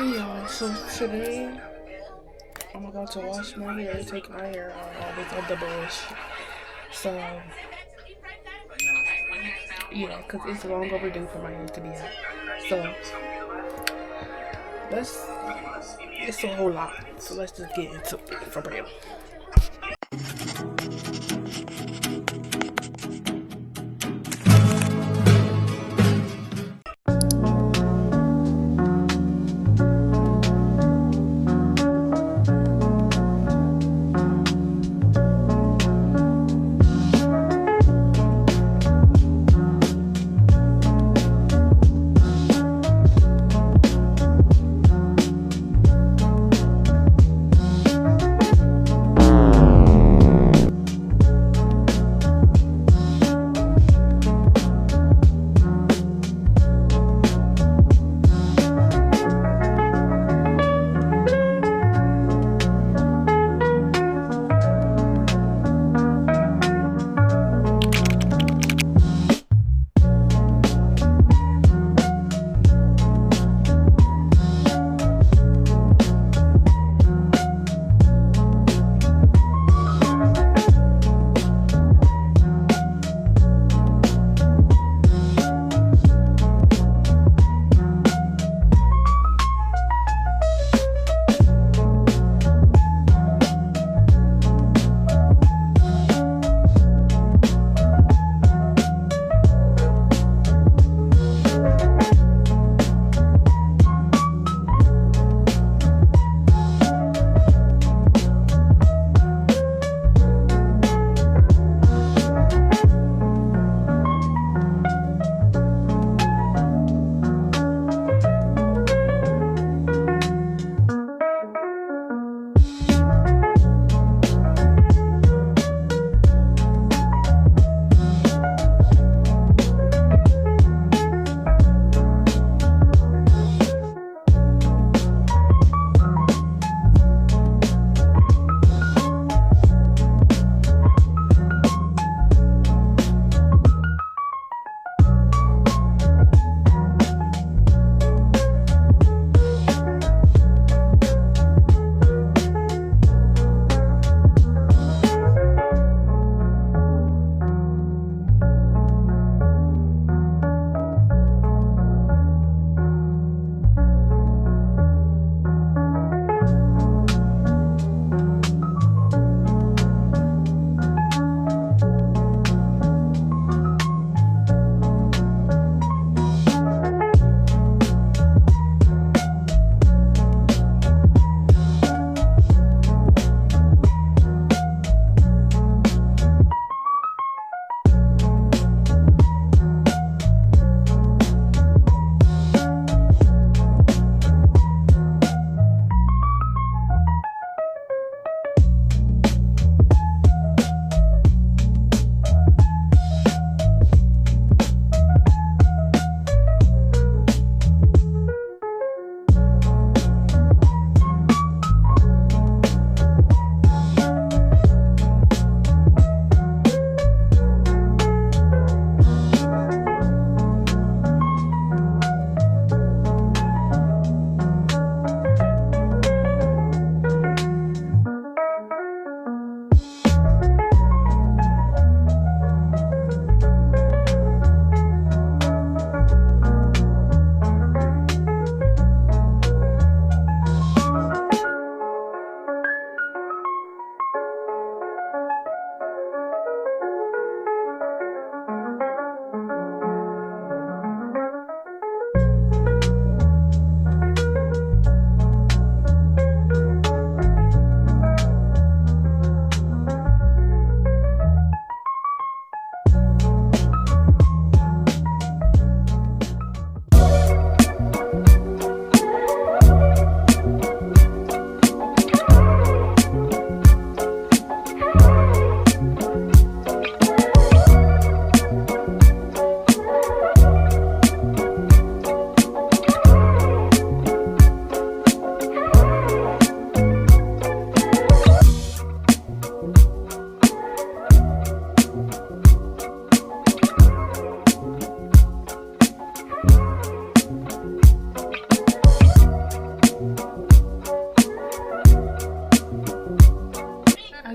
Hey y'all, so today I'm about to wash my hair, take my hair out, all this other bullshit. So, yeah, because it's long overdue for my hair to be out. So, let's, it's a whole lot. So let's just get into it for real.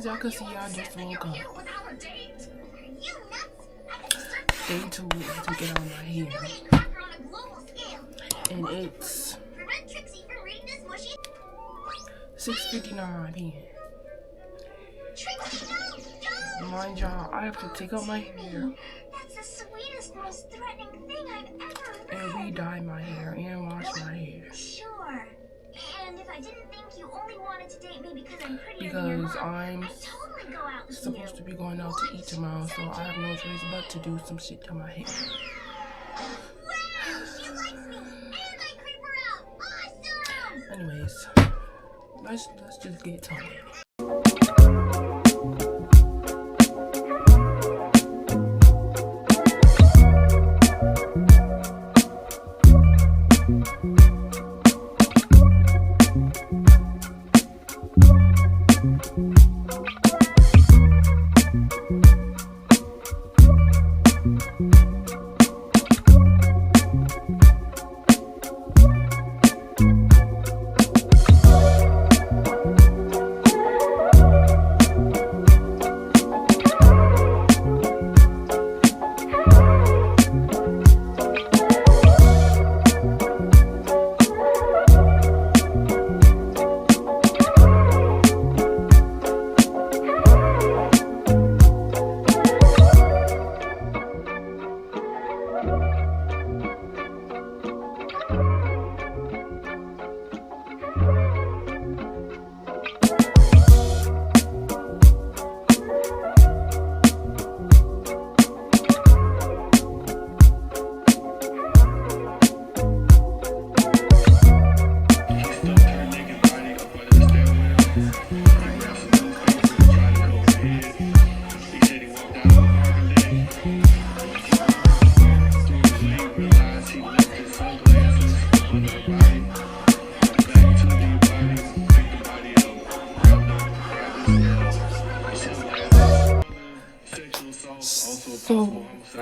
y'all can see, I just woke up. Day 2 is to get on my hair. And it's 6:59 p.m. Mind y'all, I have to take out my hair. That's the sweetest, most threatening thing I've ever heard. And re-dye my hair and wash my hair. Sure. And if I didn't think you only wanted to date me because I'm prettier than your mom, I'm I'd totally go out with supposed to be going out to eat tomorrow, so I have no choice but to do some shit to my hair. Wow, she likes me, and I creep her out. Awesome! Anyways, let's just get talking.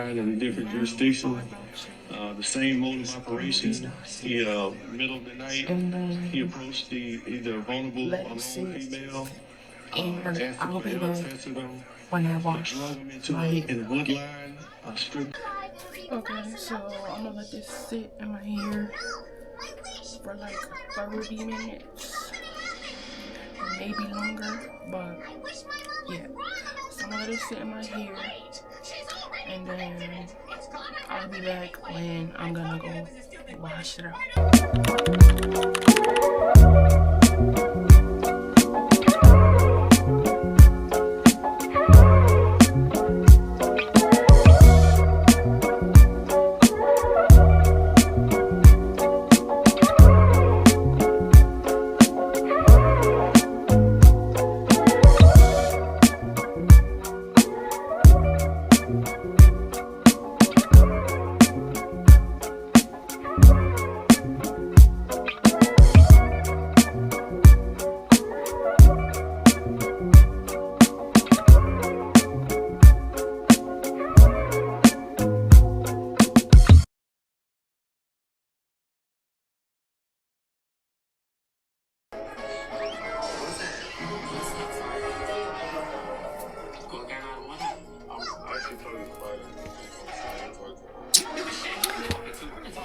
In a different jurisdiction, the same modus operation. He middle of the night, he approached either vulnerable female, And I'll be back access to them, when I wash drug him into my hair. in the woodline, strip. Okay, so I'm gonna let this sit in my hair for like 30 minutes, maybe longer, but yeah. So I'm gonna let it sit in my hair, and then I'll be back when I'm gonna go wash it out.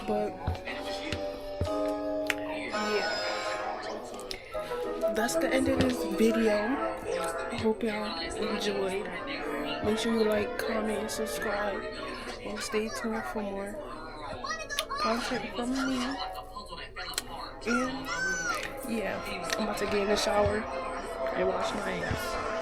But yeah, that's the end of this video. I hope y'all enjoyed. Make sure you like, comment, and subscribe, and stay tuned for more content from me. And yeah, I'm about to get in the shower and wash my hands.